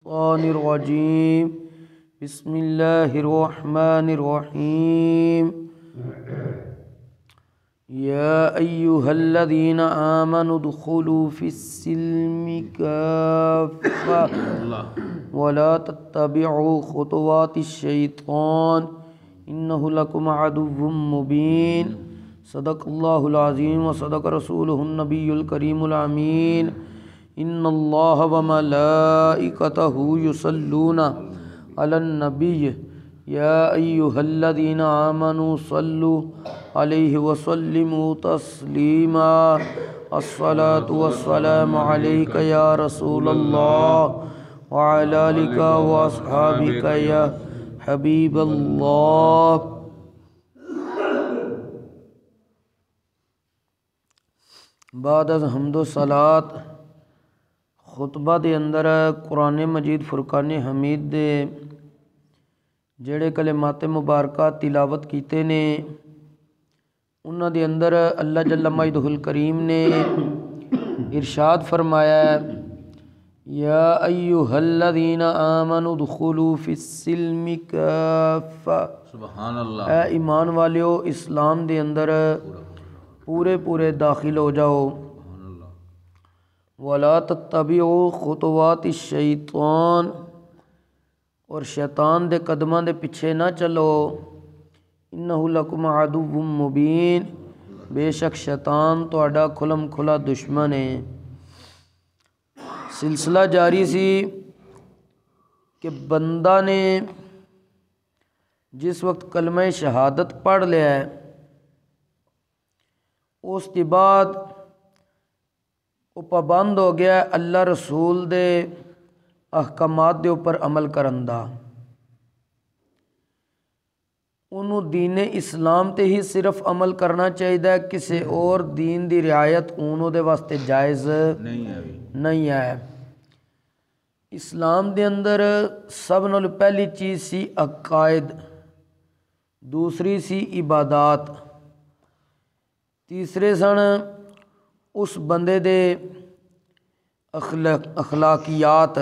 الشیطان الرجیم بسم اللہ الرحمن الرحیم یا ایہا الذین آمنوا ادخلوا فی السلم کافۃ ولا تتبعوا خطوات الشیطان انہ لکم عدو مبین صدق اللہ العظیم وصدق رسولہ النبی الکریم الامین ان اللہ وملائکتہ یصلون علی النبی یا ایہا الذین آمنوا صلوا علیہ وسلموا تسلیما الصلاۃ والسلام علیک یا رسول اللہ وعلی آلک واصحابک یا حبیب اللہ۔ بعد از حمد و صلاۃ خطبہ دے اندر قرآن مجید فرقان حمید دے جڑے کلمات مبارکہ تلاوت کیتے نے انہاں دے اندر اللہ جل مجدہ الکریم نے ارشاد فرمایا ہے یا ایہا الذین آمنوا ادخلوا فی السلم کافۃ، سبحان اللہ، اے ایمان والیو اسلام دے اندر پورے داخل ہو جاؤ۔ وَلَا تَتَّبِعُوا خُطُوَاتِ الشَّيْطَانِ، اور شیطان دے قدماں دے پیچھے نہ چلو۔ اِنَّهُ لَكُمْ عَدُوٌّ مُّبِينٌ، بے شک شیطان تہاڈا کھلم کھلا دشمن ہے۔ سلسلہ جاری سی کہ بندہ نے جس وقت کلمہ شہادت پڑھ لیا ہے اس کے بعد وہ پابند ہو گیا ہے اللہ رسول دے احکامات دے اوپر عمل کرن دا، انہوں دین اسلام تے ہی صرف عمل کرنا چاہیے، کسی اور دین دی رعایت انہوں دے واسطے جائز نہیں ہے۔ اسلام دے اندر سب نال پہلی چیز سی عقائد، دوسری سی عبادات، تیسرے سن اس بندے دے اخلاقیات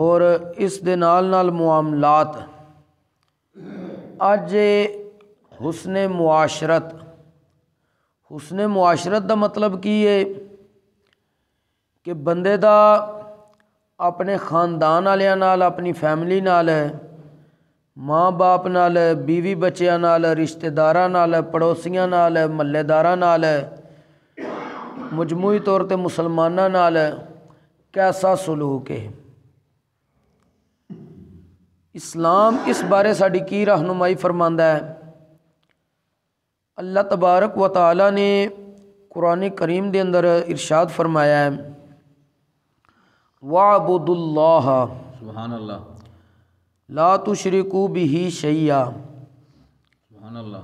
اور اس دے نال نال معاملات۔ اج حسن معاشرت، حسن معاشرت دا مطلب کی ہے کہ بندے دا اپنے خاندان والیاں نال، اپنی فیملی نال، ماں باپ نال، بیوی بچیاں نال، رشتہ داراں نال، پڑوسیاں نال، محلے داراں نال، مجموعی طور تے مسلماناں نال کیسا سلوک ہے۔ اسلام اس بارے ساڈی کی رہنمائی فرماندا ہے؟ اللہ تبارک و تعالی نے قرآن کریم دے اندر ارشاد فرمایا ہے وَاعْبُدُوا اللَّهَ، سبحان اللہ، لا تشرکوا بہ شیئا، سبحان اللہ،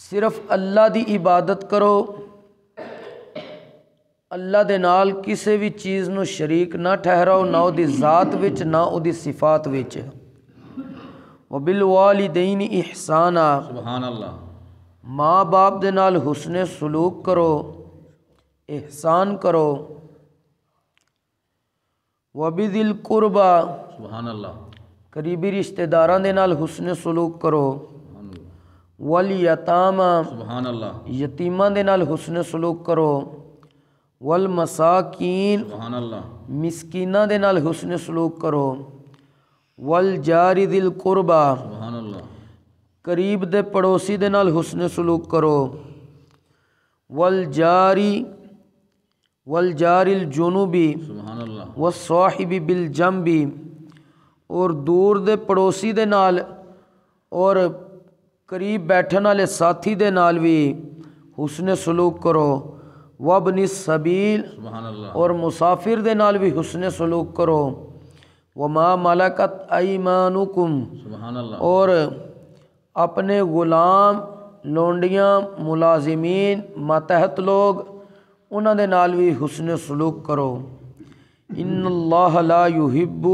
صرف اللہ دی عبادت کرو، اللہ دے نال کسی بھی چیز نو شریک نہ ٹھہراؤ، نہ او دی ذات وچ نہ او دی صفات وچ۔ وبالوالدین احسانا، سبحان اللہ، ماں باپ دے نال حسن سلوک کرو، احسان کرو۔ وبذی القربی، سبحان اللہ، قریبی رشتہ داراں دے نال حسن سلوک کرو۔ والیتامی، سبحان اللہ، یتیماں دے نال حسن سلوک کرو۔ والمساکین، سبحان اللہ، مسکیناں دے نال حسن سلوک کرو۔ والجار ذی القربی، سبحان اللہ، قریب دے پڑوسی دے نال حسن سلوک کرو۔ والجار الجنوبی، سبحان اللہ، والصاحب بالجنبی، اور دور دے پڑوسی دے نال اور قریب بیٹھن والے ساتھی دے نال بھی حسن سلوک کرو۔ وابن السبیل، سبحان اللہ، اور مسافر دے نال بھی حسن سلوک کرو۔ وما ملکت ایمانکم، سبحان اللہ، اور اپنے غلام، لونڈیاں، ملازمین، ماتحت لوگ، انہاں دے نال بھی حسن سلوک کرو۔ ان اللہ لا یحب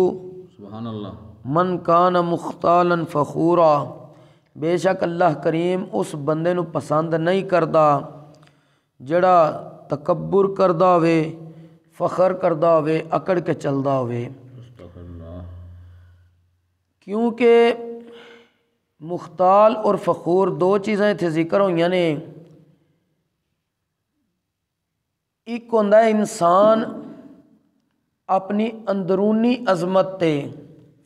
سبحان اللہ، من کان مختالا فخورا، بے شک اللہ کریم اس بندے نو پسند نہیں کردا جڑا تکبر کردا ہوئے، فخر کردا ہوئے، اکڑ کے چلدا ہوئے۔ اللہ کیونکہ مختال اور فخور دو چیزیں اتنے ذکر ہوئی نے. ایک ہوندا ہے انسان اپنی اندرونی عظمت تے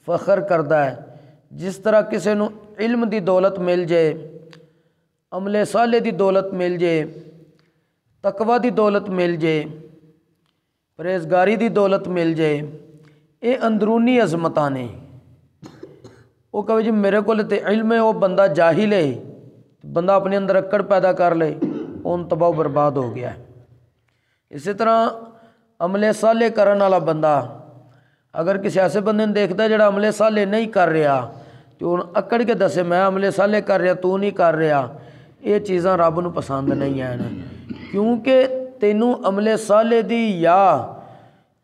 فخر کردا ہے. جس طرح کسی نو علم دی دولت مل جائے، عمل صالح دی دولت مل جائے، تقوی دی دولت مل جائے، پرہیزگاری دی دولت مل جائے، یہ اندرونی عظمتاں نے. وہ کہے جی میرے کو تے علم ہے، وہ بندہ جاہل ہے، بندہ اپنے اندر اکڑ پیدا کر لے، اون تباہ و برباد ہو گیا ہے. اسی طرح عمل صالح کرن والا بندہ اگر کسی ایسے بندے نے دیکھتا ہے جڑا عمل صالح نہیں کر رہا تو ان اکڑ کے دسے میں عمل صالح کر رہا تو نہیں کر رہا، یہ چیزاں رب نو پسند نہیں ہیں. کیونکہ تینوں عمل صالح دی یا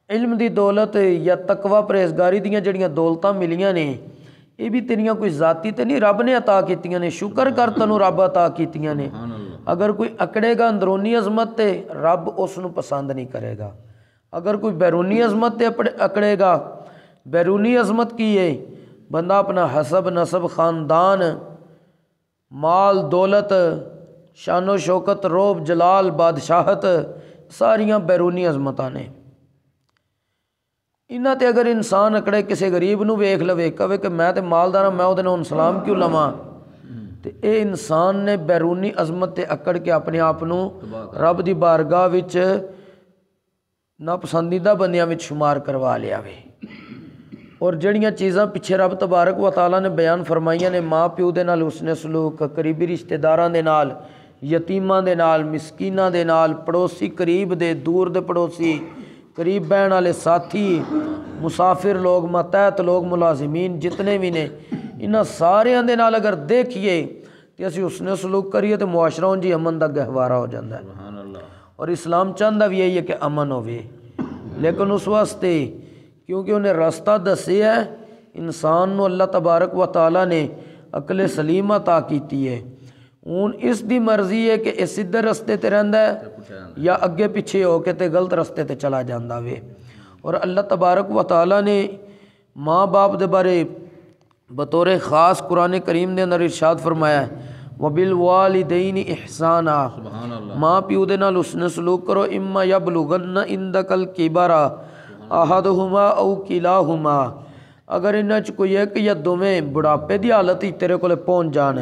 علم دی دولت یا تقوی پرہیزگاری دیاں جڑیاں دولتاں ملیاں نے، یہ بھی تیریاں کوئی ذاتی تے نہیں، رب نے عطا کیتیاں نے. شکر کر تینوں رب عطا کیتیاں نے. سبحان اللہ اگر کوئی اکڑے گا اندرونی عظمت تے رب اس نو پسند نہیں کرے گا. اگر کوئی بیرونی عظمت تے اکڑے گا، بیرونی عظمت کی ہے بندہ اپنا حسب نسب خاندان مال دولت شان و شوکت روب جلال بادشاہت ساریاں بیرونی عظمتاں نے. انہاں تے اگر انسان اکڑے کسی غریب نو ویکھ لوے کہے کہ میں تے مالدار ہاں میں وہ نوں سلام کیوں لواں، تے اے انسان نے بیرونی عظمت تے اکڑ کے اپنے آپ نو رب دی بارگاہ وچ ناپسندیدہ بندیاں وچ شمار کروا لیا وے. اور جڑیاں چیزاں پیچھے رب تبارک و تعالیٰ نے بیان فرمائیاں نے، ماں پیو دے نال حسن سلوک، قریبی رشتہ داراں دے نال، یتیماں دے نال، مسکیناں دے نال، پڑوسی قریب دے دور دے پڑوسی، قریب بہن والے ساتھی، مسافر لوگ، ماتحت لوگ، ملازمین جتنے بھی نے، انہاں ساریاں دے نال اگر دیکھیے کہ اسی حسن سلوک کریے تو معاشرہ انجی امن دا گہوارہ ہو جاندہ ہے. سبحان اللہ اور اسلام چاہتا بھی یہی ہے کہ امن ہوئے، لیکن اس واسطے کیونکہ انہیں راستہ دسیا ہے. انسان نو اللہ تبارک و تعالیٰ نے عقل سلیم عطا کیتی ہے. ہن اس دی مرضی ہے کہ یہ سیدھے رستے تے رہندا ہے یا اگے پیچھے ہو کے تے غلط رستے تے چلا جاندا وے. اور اللہ تبارک و تعالیٰ نے ماں باپ دے بارے بطور خاص قرآن کریم دے اندر ارشاد فرمایا ہے وَبِالْوَالِدَيْنِ إِحْسَانًا. سبحان اللہ ماں پیو دے نال حسن سلوک کرو. اما یبلغن عندک الکبر احدہما او کلاہما، اگر انہاں چ کوئی ایک یا دوویں بڑھاپے دی حالت ہی تیرے کول پہنچ جان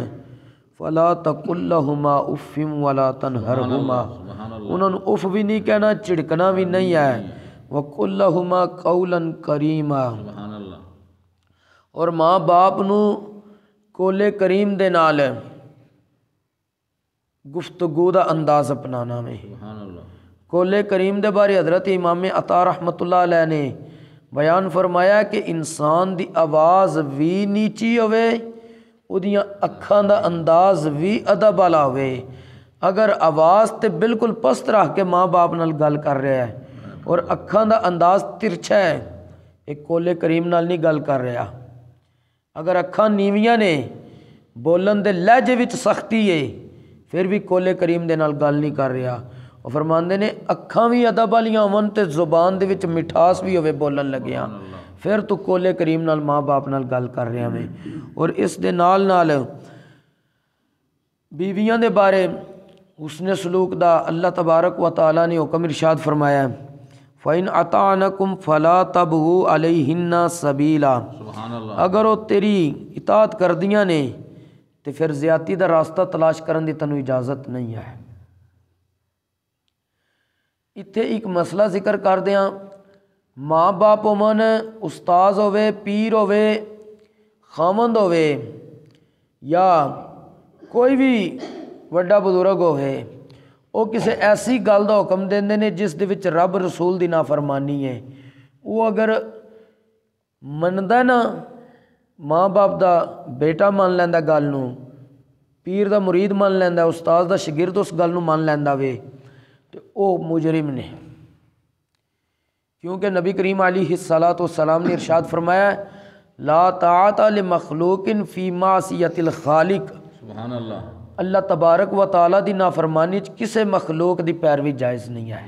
فلا تقل لہما اف ولا تنہرہما، سبحان اللہ انہاں نوں اف بھی نہیں کہنا، چڑکنا بھی نہیں ہے. وقل لہما قولا کریما، سبحان اللہ اور ماں باپ نو کولے کریم دے نال گفتگو دا انداز اپنانا میں. سبحان اللہ کولے کریم دے بارے حضرت امام عطا رحمۃ اللہ علیہ نے بیان فرمایا کہ انسان دی آواز بھی نیچی ہوئے، اودیاں اکھاں دا انداز بھی ادب والا ہوئے. اگر آواز تے بالکل پست رکھ کے ماں باپ نال گل کر رہا ہے اور اکھاں دا انداز ترچھا ہے، ایک کولے کریم نال نہیں گل کر رہا. اگر اکھاں نیویاں نے بولن دے لہجے وچ سختی ہے پھر بھی کولے کریم دے نال گل نہیں کر رہا. اور فرماندے نے اکھاں بھی ادب والیاں ہون تے زبان دے وچ مٹھاس بھی ہوے بولن لگیاں پھر تو کولے کریم نال ماں باپ نال گل کر رہا میں. اور اس دے نال نال بیویاں دے بارے حسن سلوک دا اللہ تبارک و تعالیٰ نے حکم ارشاد فرمایا فَإِنْ أَطَعْنَكُمْ فَلَا تَبْغُوا عَلَيْهِنَّ سَبِيلًا. سبحان اللہ اگر وہ تیری اطاعت کر دیاں نے تو پھر زیادتی دا راستہ تلاش کرن دی تنوں اجازت نہیں ہے. اتھے ایک مسئلہ ذکر کر دیاں، ماں باپ ہومن، استاذ ہوئے، پیر ہوئے، خامند ہوئے یا کوئی بھی وڈا بزرگ ہوئے، وہ کسی ایسی گل دا حکم دیندے نے جس دے وچ رب رسول دی نافرمانی ہے، وہ اگر مندا نا ماں باپ دا بیٹا مان لیندا گل نو، پیر دا مرید مان لیندا، استاذ دا شاگرد اس گل نو مان لیندا وے تو او مجرم نے. کیونکہ نبی کریم علیہ الصلاۃ والسلام نے ارشاد فرمایا لا طاعت لمخلوق فی معصیت الخالق. سبحان اللہ اللہ تبارک و تعالیٰ دی نافرمانی کسے مخلوق دی پیروی جائز نہیں ہے.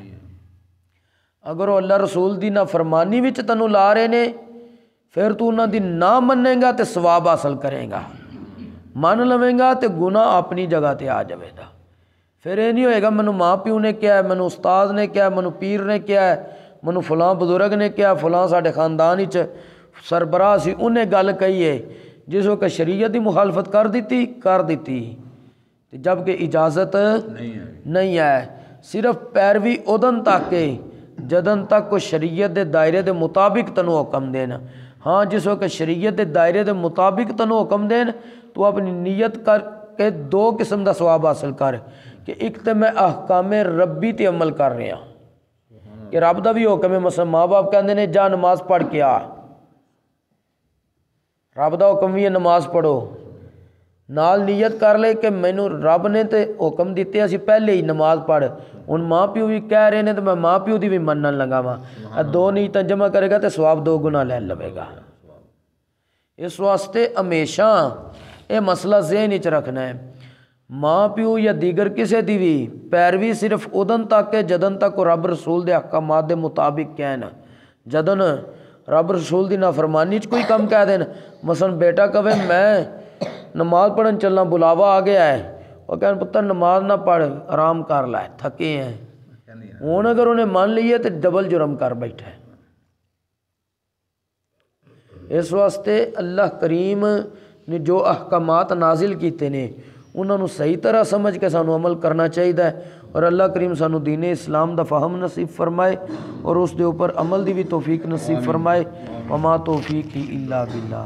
اگر وہ اللہ رسول دی نافرمانی وچ تینوں لا رہے نے پھر تو انہاں دی نہ مننے گا تے ثواب حاصل کرے گا، من لویں گا تے گناہ اپنی جگہ تے آ جائے گا۔ پھر یہ نہیں ہوئے گا مینوں ماں پیو نے کیا ہے، مینوں استاد نے کیا ہے، مینوں پیر نے کیا ہے، مینوں فلاں بزرگ نے کیا، فلاں ساڈے خاندان وچ سربراہ سی انہیں گل کہی ہے، جس وقت شریعت دی مخالفت کر دیتی تے جب کہ اجازت نہیں ہے۔ صرف پیروی ادن تک ہے جدن تک کوئی شریعت دے دائرے دے مطابق تنوں حکم دینا۔ ہاں جس وقت شریعت دے دائرے دے مطابق تنوں حکم دین تو اپنی نیت کر کے دو قسم دا ثواب حاصل کر کہ ایک تے میں احکام ربی تے عمل کر رہا کہ رب دا بھی حکم ہے، مثلا ماں باپ کہندے نے جا نماز پڑھ کے آ، رب دا حکم بھی ہے نماز پڑھو، نال نیت کر لے کہ مینوں رب نے تے حکم دیتے اسی پہلے ہی نماز پڑھ، ہن ماں پیو بھی کہہ رہے نے تو میں ماں پیو دی بھی منن لگا وا، دو نیتاں جمع کرے گا تے ثواب دو گنا لے لوے گا۔ اس واسطے ہمیشہ یہ مسئلہ ذہن وچ رکھنا ہے، ماں پیو یا دیگر کسے دی بھی پیروی صرف ادن تک ہے جدن تک وہ رب رسول دے احکامات دے مطابق کہنا، جدن رب رسول دی نافرمانی چ کوئی کم کہہ دین، مثلا بیٹا کہے میں نماز پڑھن چلنا بلاوا آ گیا ہے، وہ کہن پتر نماز نہ پڑھ آرام کر لے تھکے ہیں، ہوں اگر انہیں مان لیے تو ڈبل جرم کر بیٹھا ہے۔ اس واسطے اللہ کریم نے جو احکامات نازل کیتے نے انہوں نے صحیح طرح سمجھ کے سانو عمل کرنا چاہیے، اور اللہ کریم سانو دین اسلام دا فہم نصیب فرمائے اور اس دے اوپر عمل دی بھی توفیق نصیب فرمائے۔ وما توفیقی الا باللہ۔